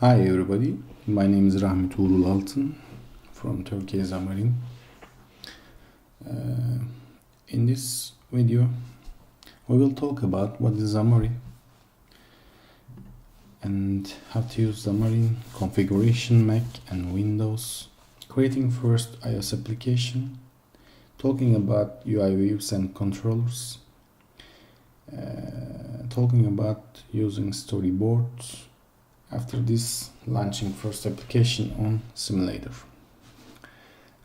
Hi everybody, my name is Rahmet Uğurlu Altın from Turkey, Xamarin. In this video, we will talk about what is Xamarin and how to use Xamarin, configuration Mac and Windows, creating first iOS application, talking about UI views and controllers, talking about using storyboards. After this, launching first application on simulator.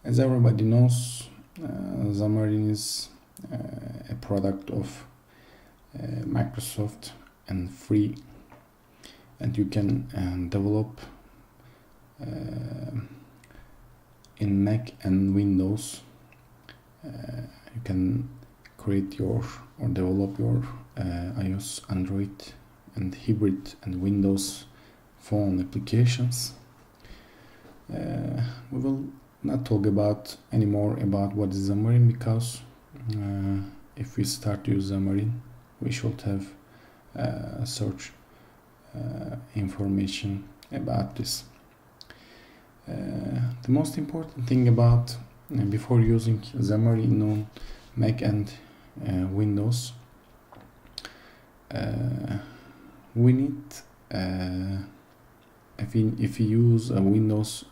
As everybody knows, Xamarin is a product of Microsoft and free, and you can develop in Mac and Windows. You can create your or develop your iOS, Android, and hybrid and Windows phone applications. We will not talk about anymore about what is Xamarin, because if we start to use Xamarin, we should have search information about this. The most important thing about before using Xamarin on Mac and Windows, we need if we use a Windows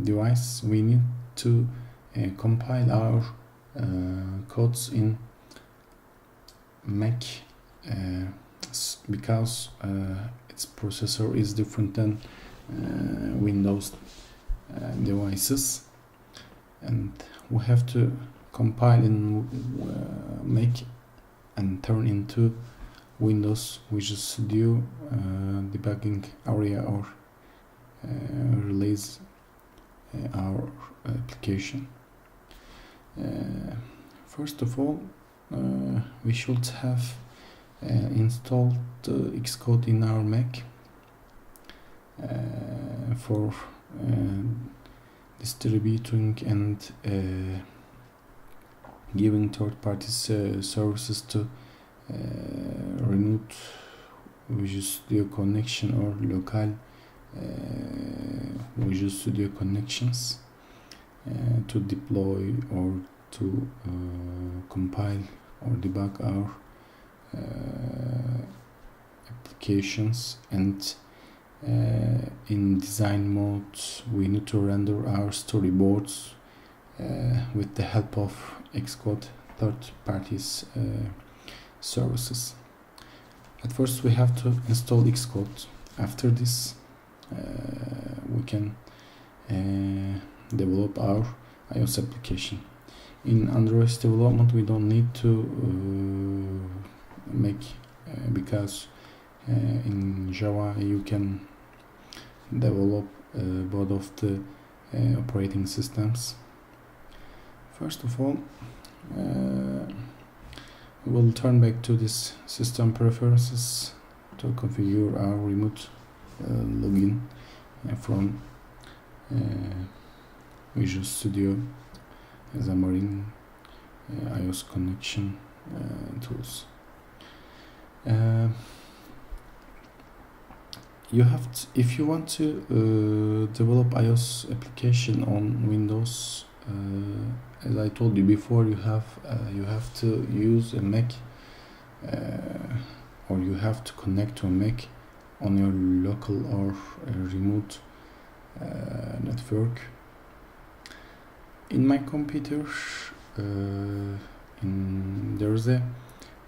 device, we need to compile our codes in Mac because its processor is different than Windows devices, and we have to compile in Mac and turn into Windows Visual Studio debugging area or release our application. First of all, we should have installed Xcode in our Mac for distributing and giving third-party services to remote Visual Studio connection or local Visual Studio connections to deploy or to compile or debug our applications. And in design mode, we need to render our storyboards with the help of Xcode third parties services. At first, we have to install Xcode. After this, we can develop our iOS application. In Android development, we don't need to make because in Java you can develop both of the operating systems. First of all, we will turn back to this system preferences to configure our remote login from Visual Studio, Xamarin, iOS connection tools. You have to, if you want to develop iOS application on Windows, as I told you before, you have to use a Mac or you have to connect to a Mac on your local or remote network. In my computer, there is a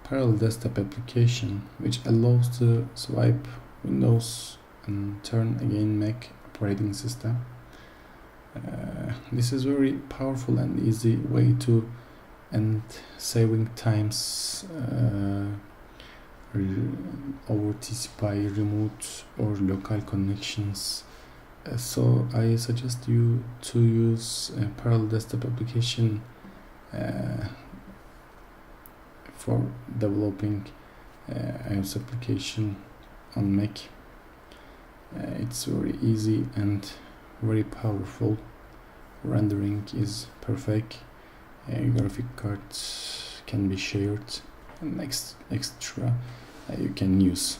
parallel desktop application which allows to swipe Windows and turn again Mac operating system. This is very powerful and easy way to and saving times over TCP remote or local connections. So I suggest you to use a parallel desktop application for developing iOS application on Mac. It's very easy and very powerful. Rendering is perfect. Graphic cards can be shared, and extra you can use.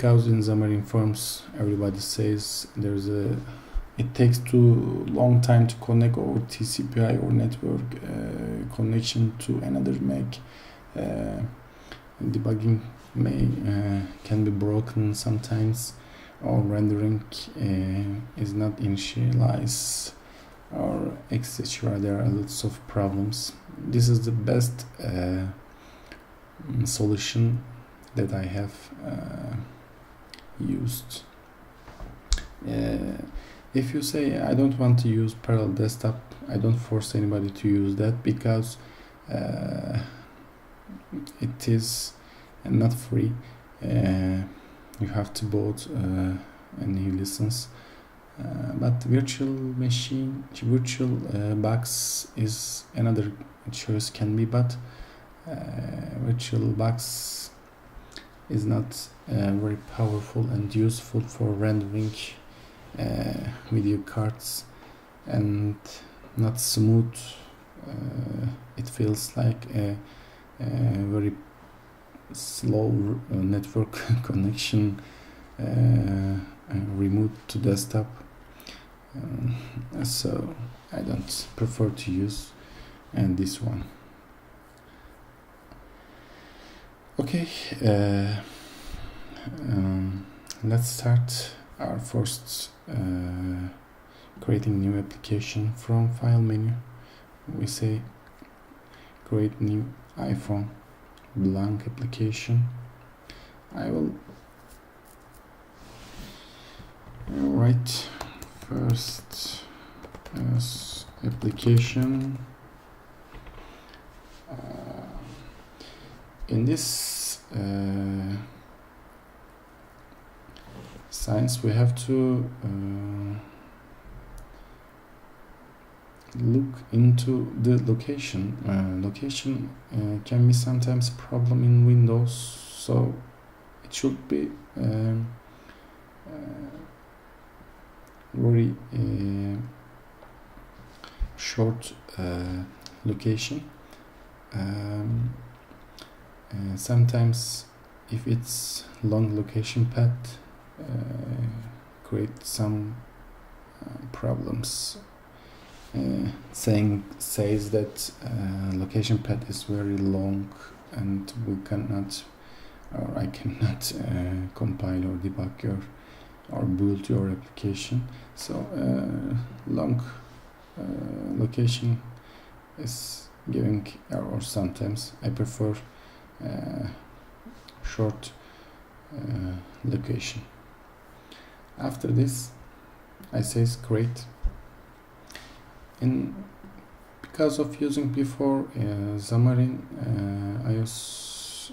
because in Xamarin Forms everybody says it takes too long time to connect over TCP/IP or network connection to another Mac. Debugging can be broken sometimes, or rendering is not initialized, or etc. There are lots of problems. This is the best solution that I have used. If you say I don't want to use parallel desktop, I don't force anybody to use that, because it is not free. You have to bought a new license. But virtual box is another choice can be, but VirtualBox is not very powerful and useful for rendering video cards, and not smooth. It feels like a very slow network connection remote to desktop, so I don't prefer to use this one. Okay, let's start our first creating new application. From file menu we say create new iPhone blank application. I will write first as application. In this science, we have to look into the location. Location can be sometimes a problem in Windows, so it should be very short location. Sometimes if it's long location path, create some problems. Says that location path is very long and we cannot, or I cannot compile or debug or build your application. So long location is giving error sometimes. I prefer short location. After this I say create. Because of using before Xamarin iOS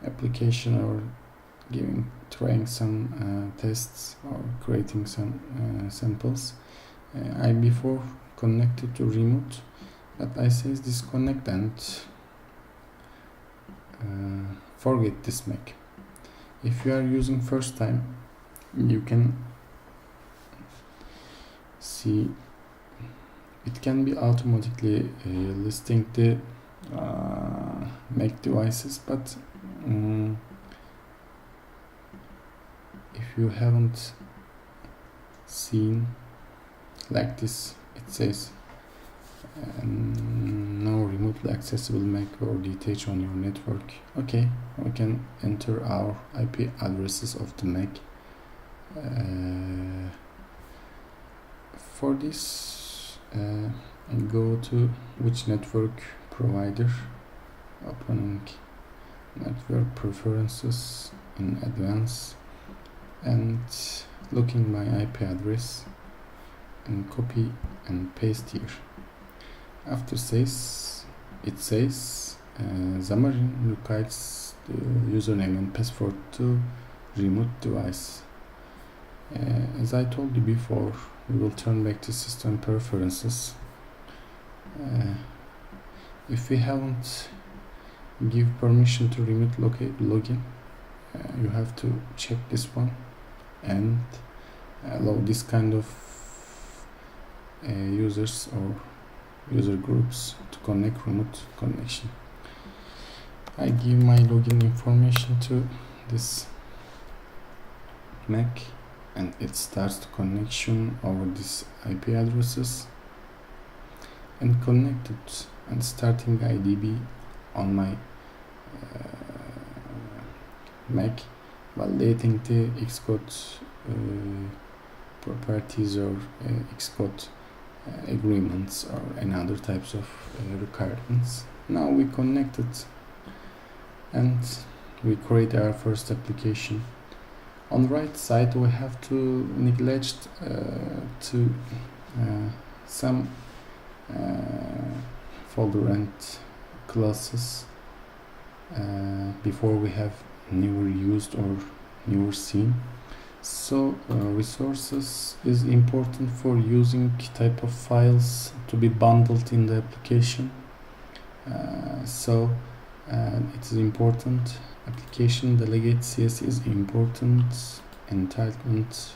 application, or trying some tests or creating some samples, I before connected to remote, but I say disconnect and forget this Mac. If you are using first time, you can see it can be automatically listing the Mac devices, but if you haven't seen like this, it says no remotely accessible Mac or detach on your network. Okay, we can enter our IP addresses of the Mac. For this, go to which network provider, opening network preferences in advance, and looking my IP address and copy and paste here. After it says Xamarin requires the username and password to remote device. As I told you before, we will turn back to system preferences. If we haven't give permission to remote login, you have to check this one and allow this kind of users or user groups to connect remote connection. I give my login information to this Mac, and it starts the connection over these IP addresses and connected and starting IDB on my Mac, validating the Xcode properties or Xcode agreements or any other types of requirements. Now we connected and we create our first application. On the right side we have to neglect to some folder and classes before we have never used or never seen. So resources is important for using type of files to be bundled in the application. It is important. Application delegate CS is important. Entitlement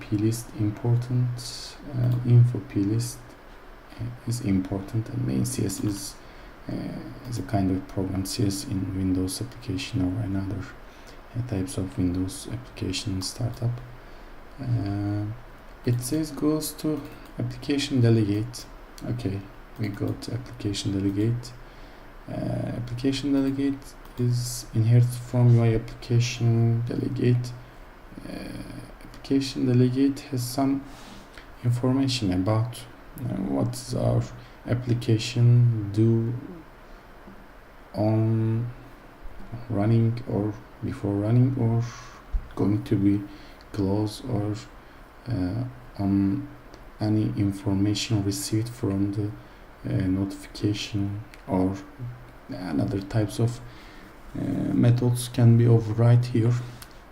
plist important. Info plist is important, and main CS is a kind of program CS in Windows application or another types of Windows application startup. It says goes to application delegate. Okay, we got application delegate. Application delegate is inherited from your application delegate. Application delegate has some information about what is our application do on running or before running or going to be closed or on any information received from the notification or another types of methods can be override here.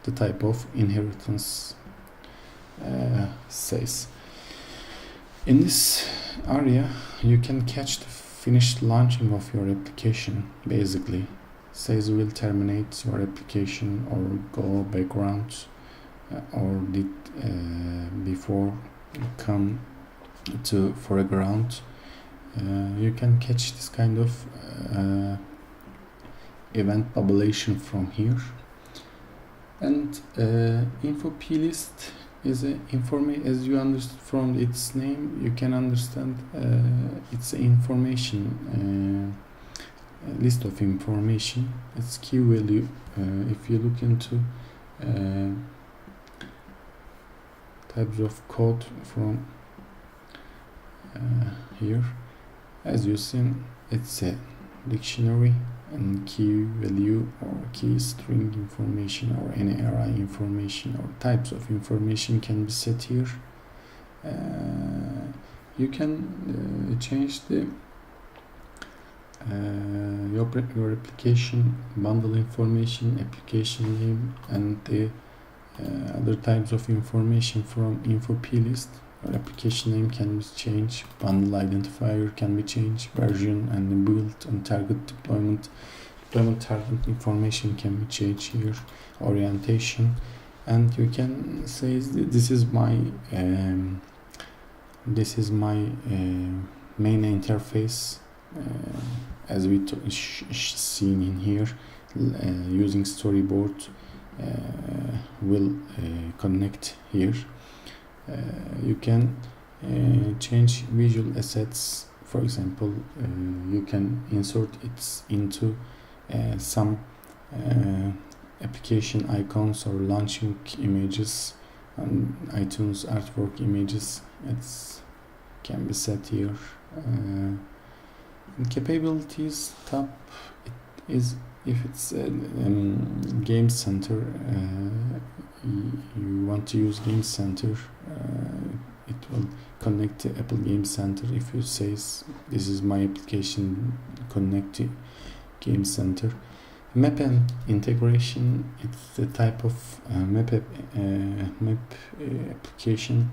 The type of inheritance says. In this area you can catch the finished launching of your application. Basically says will terminate your application or go background or did before come to foreground. You can catch this kind of event population from here. And info plist is a as you understand from its name, you can understand it's information list of information. It's key value. If you look into types of code from here, as you see, it's a dictionary and key value or key string information or any array information or types of information can be set here. You can change the your application bundle information, application name, and the other types of information from info plist. Or application name can be changed, bundle identifier can be changed, version and build and target deployment target information can be changed here, orientation, and you can say this is my main interface as we seen in here. Using storyboard will connect here. You can change visual assets. For example, you can insert it into some application icons or launching images and iTunes artwork images. It can be set here. Capabilities tab, it is if it's a game center, you want to use game center, it will connect to Apple Game Center. If you say this is my application, connect to Game Center. Map and integration, it's the type of map application.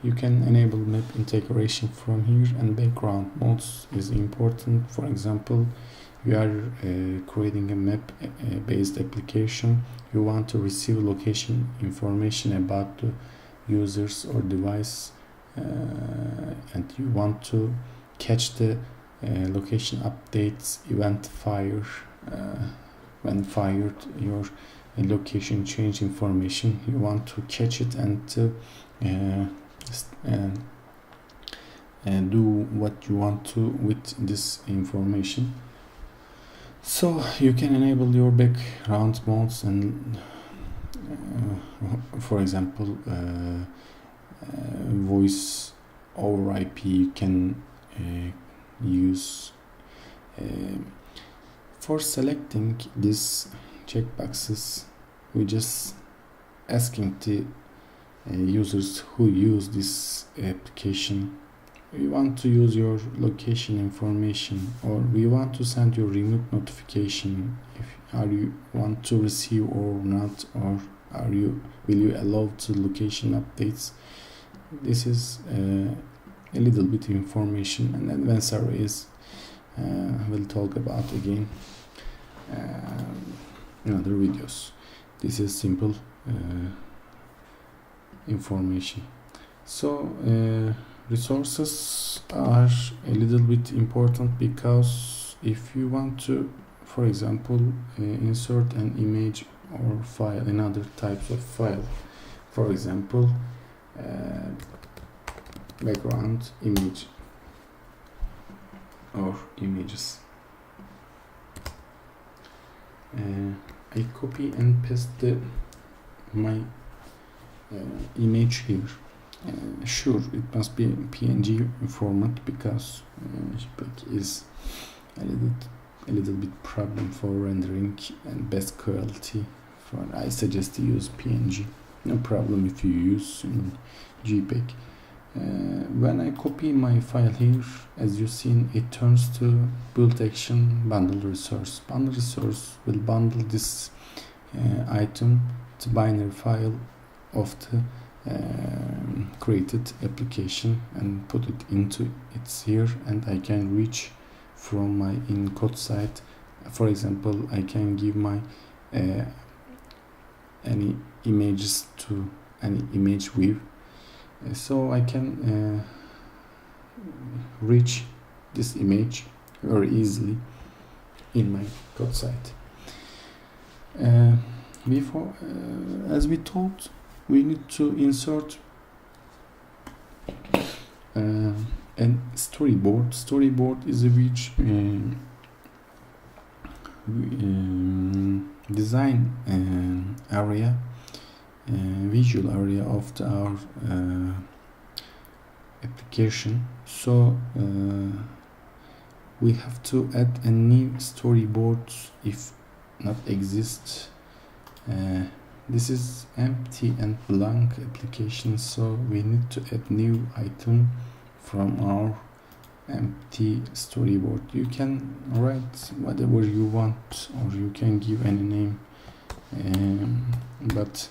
You can enable map integration from here, and background modes is important. For example, you are creating a map based application. You want to receive location information about the users or device, and you want to catch the location updates event fire when fired your location change information. You want to catch it and to do what you want to with this information. So you can enable your background modes and for example voice over IP you can use. For selecting these checkboxes, we just asking the users who use this application, we want to use your location information, or we want to send your remote notification, if are you want to receive or not, or will you allow to location updates. This is a little bit information, and advanced arrays we'll talk about again in other videos. This is simple information. So resources are a little bit important, because if you want to, for example, insert an image or file in other types of file, for example background image or images, I copy and paste my image here. Sure, it must be PNG format, because JPEG is a little bit problem for rendering and best quality. I suggest to use PNG. No problem if you use JPEG. When I copy my file here, as you've seen, it turns to build action bundle resource. Bundle resource will bundle this item to binary file of the created application and put it into its here, and I can reach from my encode site. For example, I can give my any images to any image view, so I can reach this image very easily in my code site. Before, as we talked, we need to insert a storyboard. Storyboard is a which design area, visual area of our application. So we have to add a new storyboard if not exists. This is empty and blank application, so we need to add new item from our empty storyboard. You can write whatever you want, or you can give any name, but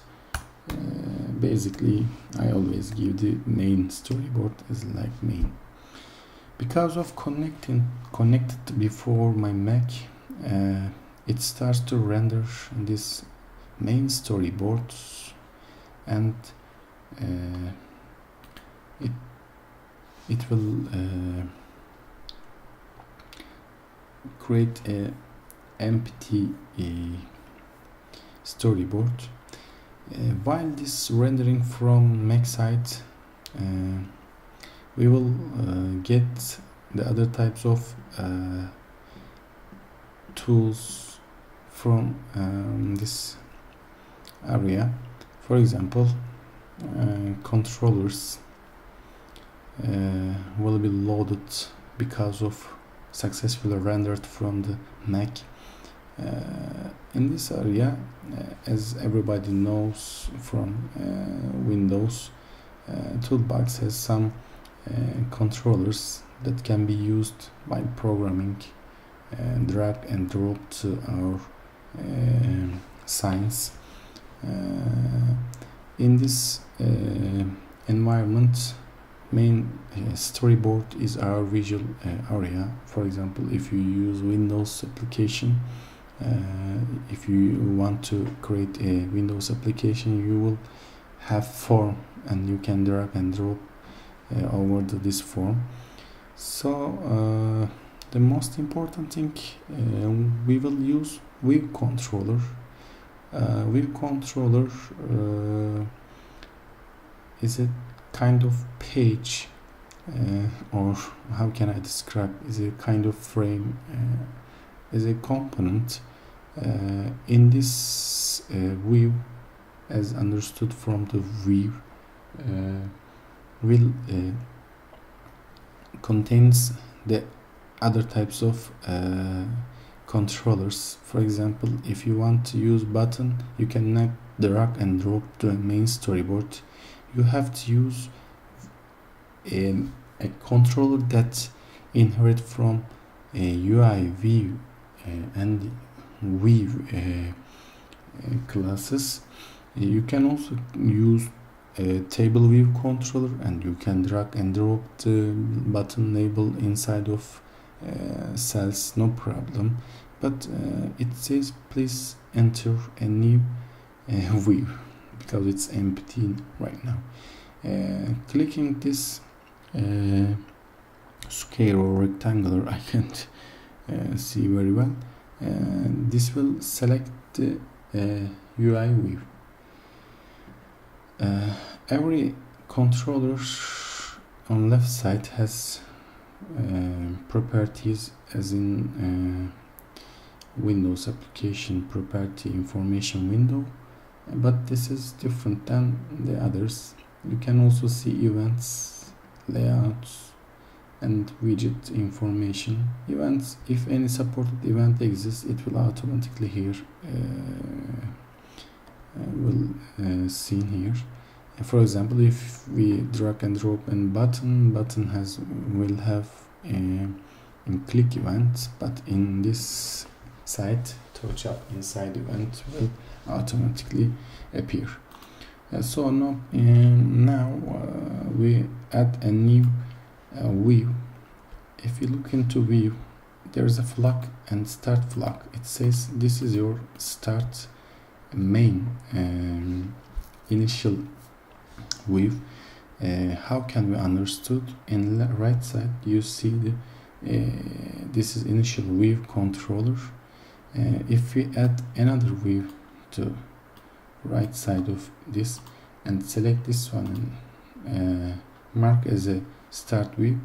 basically I always give the main storyboard as like main. Because of connected before my Mac, it starts to render this main storyboards, and it will create a empty storyboard. While this rendering from Mac side, we will get the other types of tools from this area. For example, controllers will be loaded because of successfully rendered from the Mac. In this area, as everybody knows from Windows, Toolbox has some controllers that can be used by programming, drag and drop to our scenes. In this environment, main storyboard is our visual area. For example, if you use Windows application, if you want to create a Windows application, you will have form, and you can drag and drop over this form. So the most important thing, we will use view controller View controller is a kind of page, or how can I describe, is a kind of frame, is a component in this view, as understood from the view, will contains the other types of controllers. For example, if you want to use button, you cannot drag and drop to a main storyboard. You have to use a controller that inherit from a UI view and view classes. You can also use a table view controller, and you can drag and drop the button label inside of cells, no problem. But it says please enter a new view because it's empty right now. Clicking this square or rectangular, I can't see very well. This will select the UI view. Every controller on left side has properties, as in Windows application property information window, but this is different than the others. You can also see events, layouts, and widget information. Events, if any supported event exists, it will automatically here seen here. For example, if we drag and drop a button will have a click event, but in this site, touch up inside event will automatically appear. So now we add a new view. If you look into view, there is a flag and start flag. It says this is your start main initial view. How can we understood? In the right side you see the this is initial view controller. If we add another view to right side of this and select this one and mark as a start view,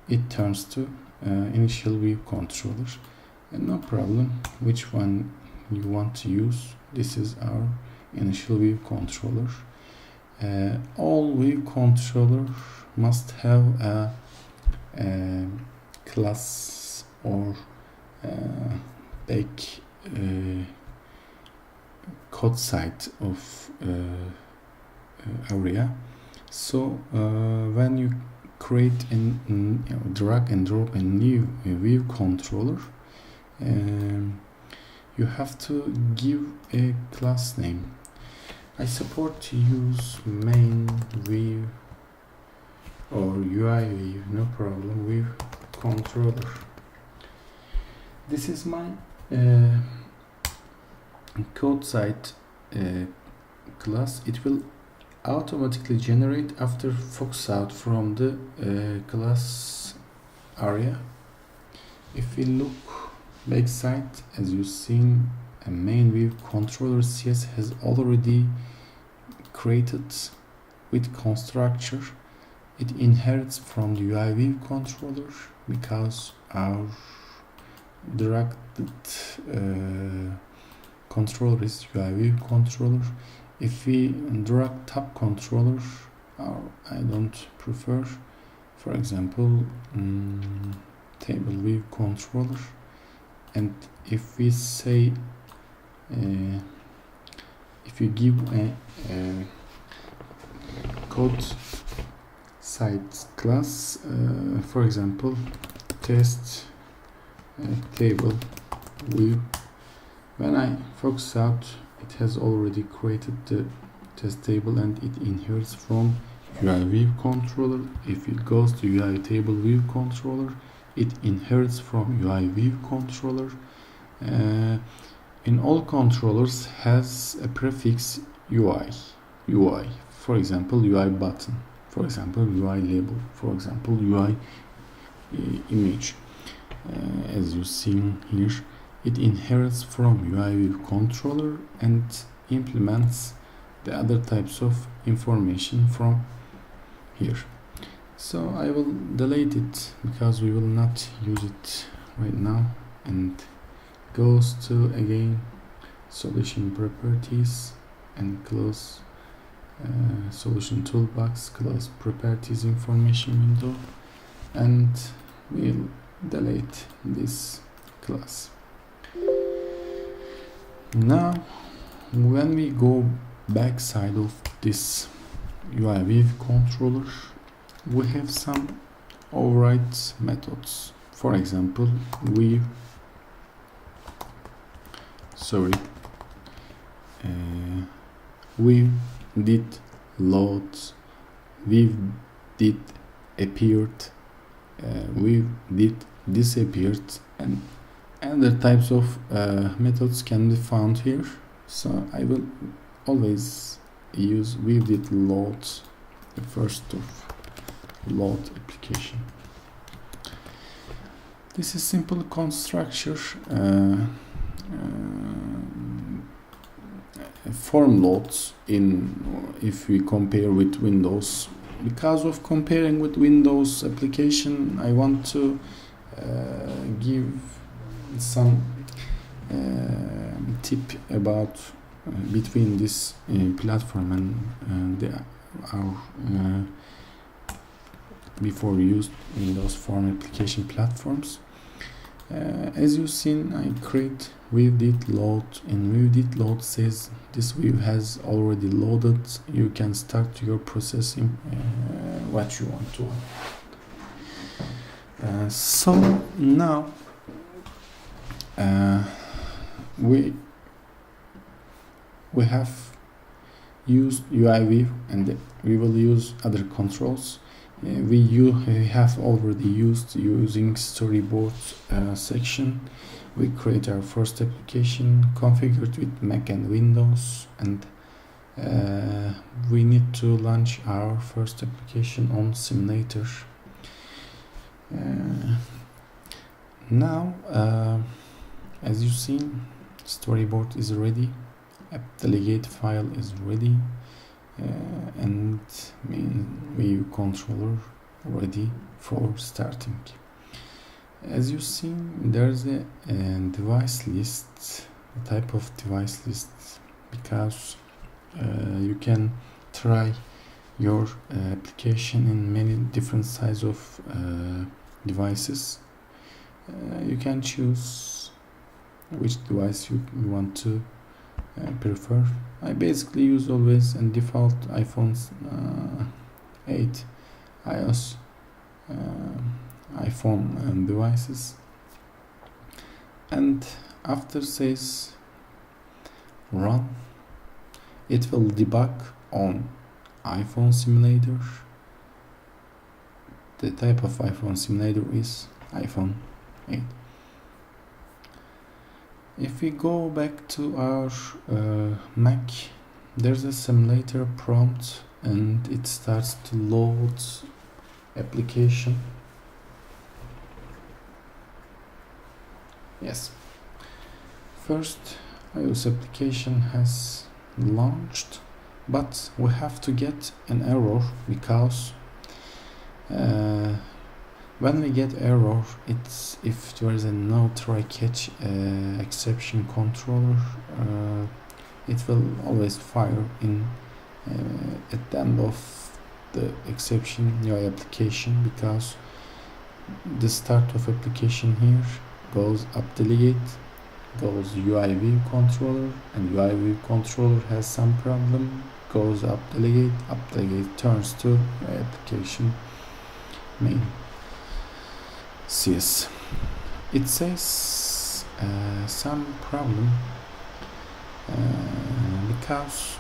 it turns to initial view controller. And no problem which one you want to use. This is our initial view controller. All view controller must have a class or back code site of area. So when you create and drag and drop a new view controller, you have to give a class name. I support to use main view or UI view, no problem, view controller. This is my code site class. It will automatically generate after fox out from the class area. If we look backside, as you've seen, a main view controller CS has already created with constructor. It inherits from the UI view controller because our directed controller is UI view controller. If we drag tab controller, or I don't prefer, for example, table view controller, and if we say if you give a code site class, for example, test table view, when I focus out, it has already created the test table and it inherits from UI view controller. If it goes to UI table view controller, it inherits from UI view controller. In all controllers has a prefix UI, for example UI button, for example UI label, for example UI image, as you see here. It inherits from UI view controller and implements the other types of information from here. So I will delete it because we will not use it right now, and goes to again solution properties and close solution toolbox, close properties information window, and we'll delete this class. Now when we go back side of this UI view controller, we have some override methods. For example, we did load, we did appeared, we did disappeared, and other types of methods can be found here. So I will always use we did load, the first of load application. This is simple constructor form loads in if we compare with Windows. Because of comparing with Windows application, I want to give some tip about between this platform and our before used Windows Form application platforms. As you've seen, I create view did load, and view did load says this view has already loaded. You can start your processing what you want to. So now we have used UI view, and we will use other controls. We have already used using storyboard section. We create our first application configured with Mac and Windows, and we need to launch our first application on simulator. Now as you see, storyboard is ready, app delegate file is ready, and view controller ready for starting. As you see, there's a device list, a type of device list, because you can try your application in many different size of devices. You can choose which device you want to prefer. I basically use always and default iPhones 8 iOS iPhone devices, and after says run, it will debug on iPhone simulator. The type of iPhone simulator is iPhone 8. If we go back to our Mac, there's a simulator prompt, and it starts to load application. Yes, first iOS application has launched, but we have to get an error because when we get error, it's if there is a no try catch exception controller, it will always fire in at the end of the exception UI application, because the start of application here goes up delegate, goes UI view controller, and UI view controller has some problem, goes up delegate turns to UI application main CS. It says some problem because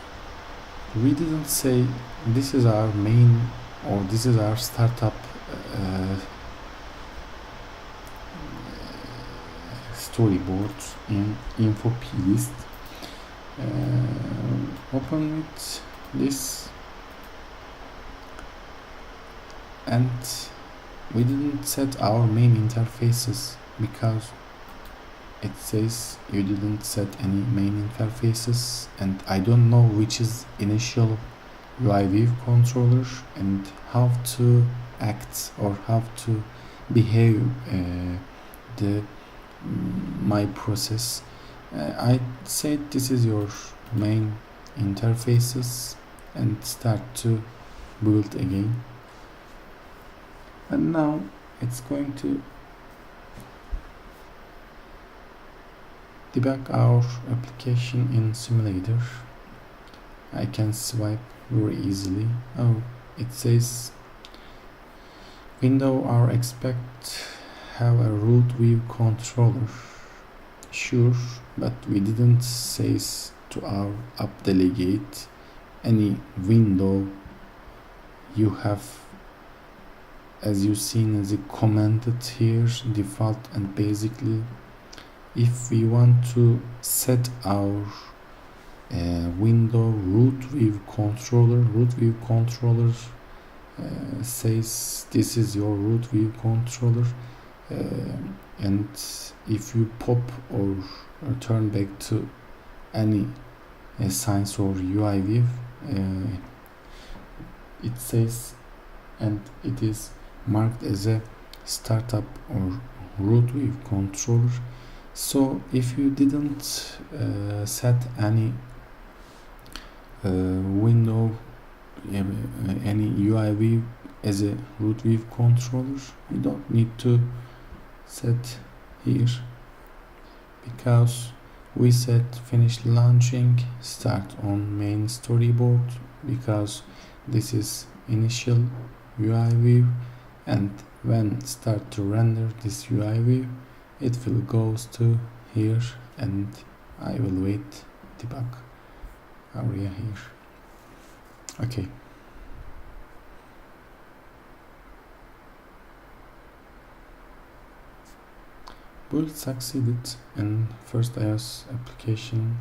we didn't say this is our main or this is our startup storyboard in info plist. Open with this, and we didn't set our main interfaces because it says you didn't set any main interfaces, and I don't know which is initial UI view controller and how to act or how to behave the my process. I said this is your main interfaces and start to build again, and now it's going to debug our application in simulator. I can swipe very easily. Oh, it says window are expect have a root view controller. Sure, but we didn't say to our app delegate any window you have, as you seen as it commented here, default. And basically if we want to set our window root view controller says this is your root view controller, and if you pop or turn back to any science or UI view, it says, and it is marked as a startup or root view controller. So if you didn't set any window, any UI view as a root view controller, you don't need to set here, because we set finish launching, start on main storyboard, because this is initial UI view, and when start to render this UI view, it will goes to here, and I will wait debug area here. Okay. Build succeeded, and first iOS application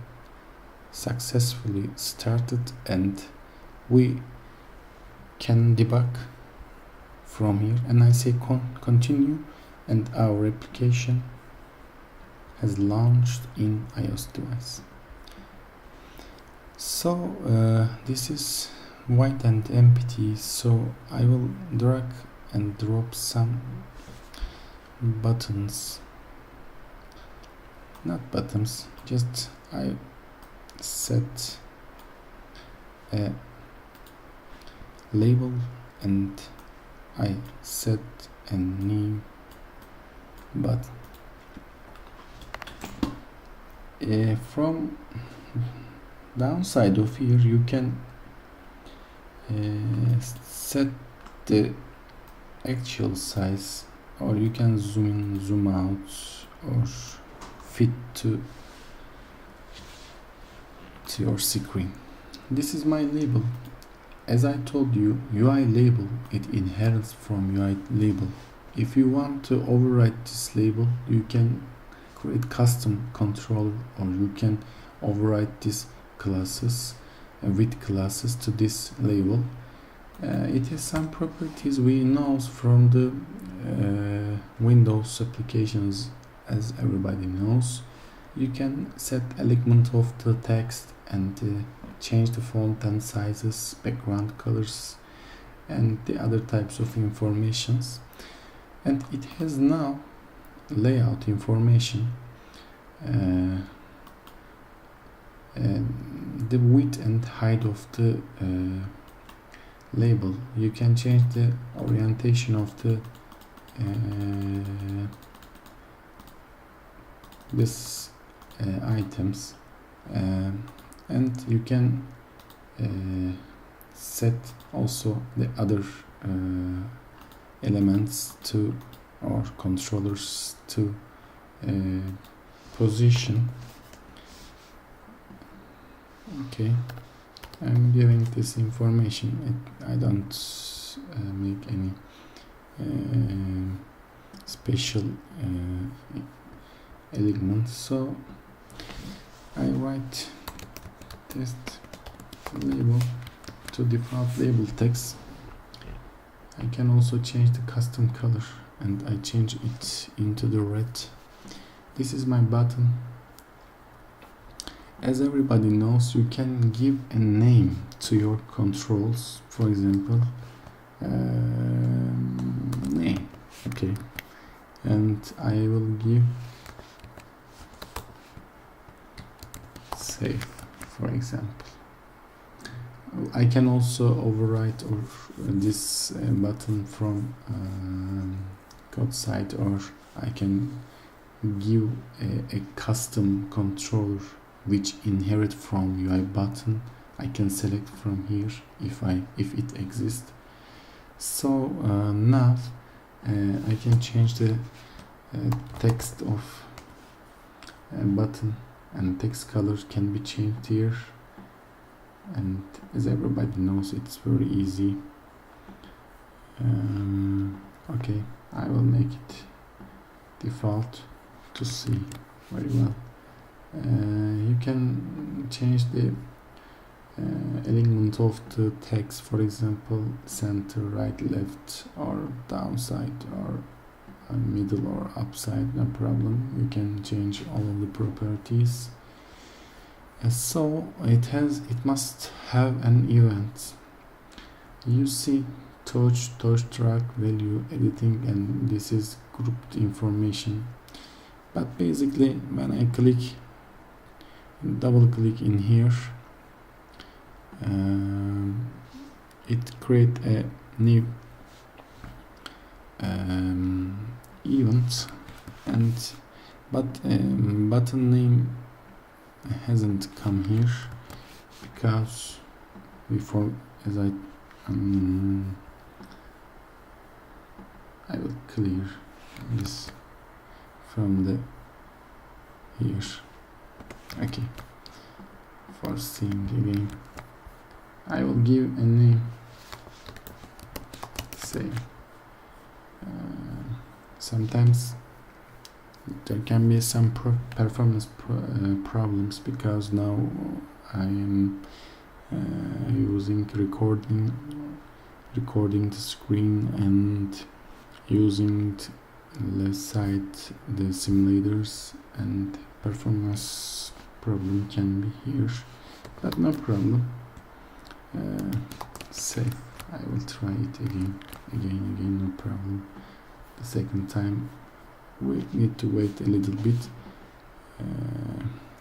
successfully started, and we can debug from here, and I say continue, and our application has launched in iOS device. So this is white and empty, so I will drag and drop some buttons, not buttons, just I set a label and I set a new button. From downside of here you can set the actual size, or you can zoom in, zoom out, or fit to your screen. This is my label. As I told you, UI label, it inherits from UI label. If you want to override this label, you can create custom controller, or you can override these classes with classes to this label. It has some properties we know from the Windows applications, as everybody knows. You can set alignment of the text and change the font and sizes, background colors, and the other types of informations. And it has now layout information, the width and height of the label. You can change the orientation of the this items, and you can set also the other elements to, or controllers to position. Okay, I'm giving this information. I don't make any special elements, so I write test label to default label text. I can also change the custom color, and I change it into the red. this is my button. As everybody knows, you can give a name to your controls. For example, name. Okay, and I will give save, for example. I can also overwrite or this button from code side, or I can give a custom controller which inherit from UI button. I can select from here if it exists. So now I can change the text of a button, and text color can be changed here, and as everybody knows, it's very easy. Okay, I will make it default to see very well. You can change the alignment of the text, for example, center, right, left, or downside, or middle, or upside. No problem, you can change all of the properties. So it must have an event. You see touch track, value, editing, and this is grouped information. But basically, when I double click in here, it create a new event, but button name hasn't come here because I will clear this from the here. Okay, for seeing again, I will give a name, say sometimes there can be some performance problems, because now I am using recording the screen and using left side the simulators, and performance problem can be here, but no problem. Save. I will try it again, no problem. The second time we need to wait a little bit.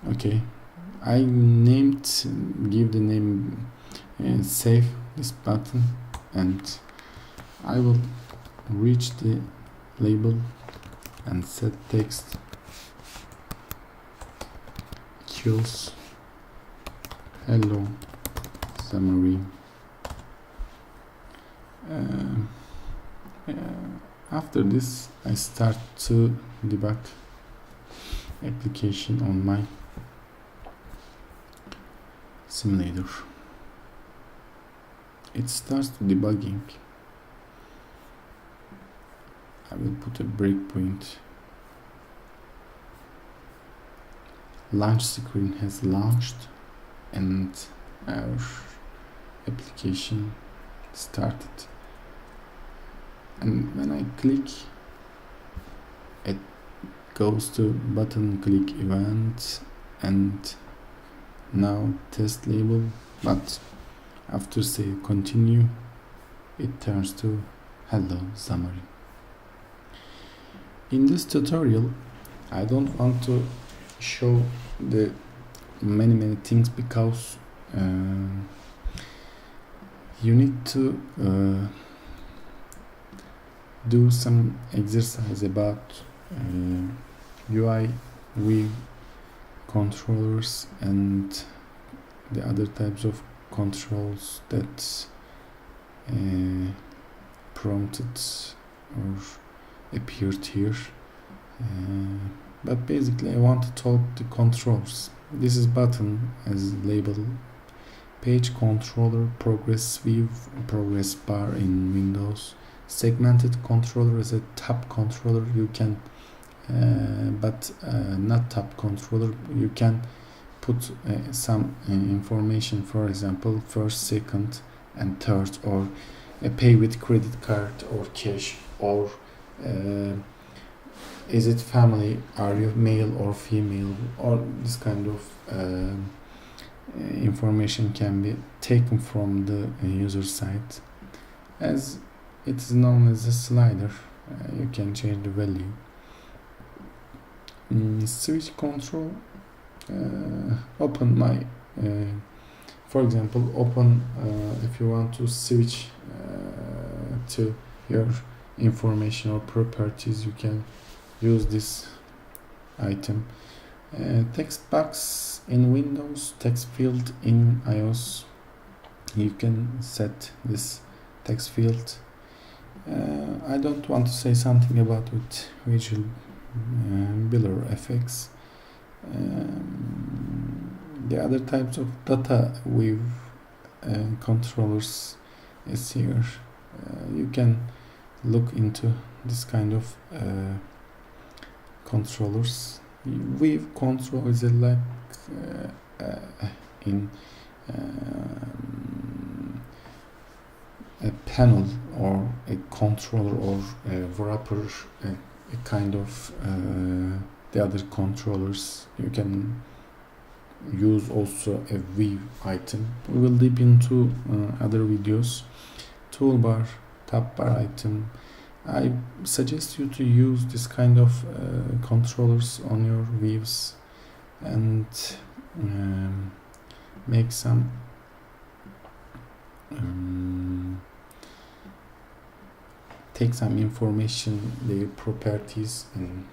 Okay, I give the name save this button, and I will reach the label and set text equals hello Xamarin. After this, I start to debug application on my simulator. It starts debugging. I will put a breakpoint. Launch screen has launched, and our application started. And when I click, it goes to button click event, and now test label, but after say continue, it turns to hello Xamarin. In this tutorial, I don't want to show the many things, because you need to do some exercise about UI, View, controllers, and the other types of controls that prompted or appeared here. But basically I want to talk the controls. This is button as label, page controller, progress view, progress bar in Windows, segmented controller as a tab controller. You can but not tab controller, you can put some information, for example first, second, and third, or pay with credit card or cash, or is it family, are you male or female, or this kind of information can be taken from the user side. As it is known as a slider, you can change the value. Switch control, open my for example, open if you want to switch to your information or properties, you can use this item. Text box in Windows, text field in iOS, you can set this text field. I don't want to say something about with visual blur effects. The other types of data with controllers is here. You can look into this kind of controllers. With control is like in a panel or a controller or a wrapper, a kind of the other controllers. You can use also a view item. We will deep into other videos. Toolbar, tab bar item. I suggest you to use this kind of controllers on your views and make some take some information, their properties, and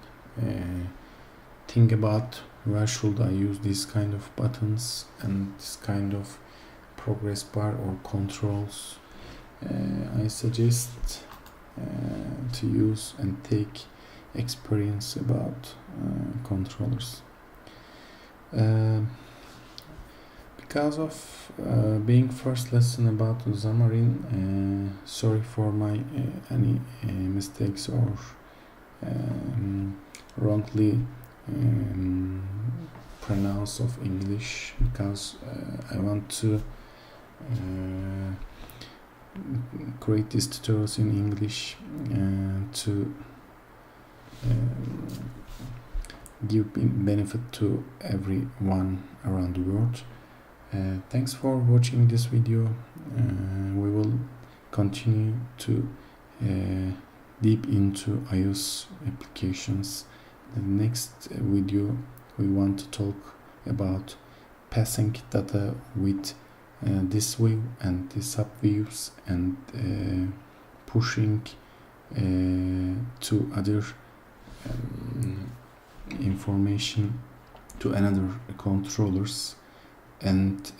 think about where should I use this kind of buttons and this kind of progress bar or controls. I suggest to use and take experience about controllers. Because of being first lesson about Xamarin, sorry for my any mistakes or wrongly pronounce of English, because I want to create these tutorials in English to give benefit to everyone around the world. Thanks for watching this video. We will continue to deep into iOS applications. The next video we want to talk about passing data with this view and the subviews and pushing to other information to another controllers, and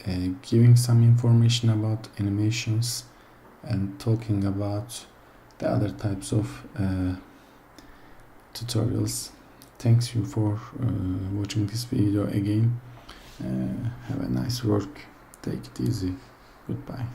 giving some information about animations and talking about the other types of tutorials. Thanks you for watching this video again. Have a nice work. Take it easy. Goodbye.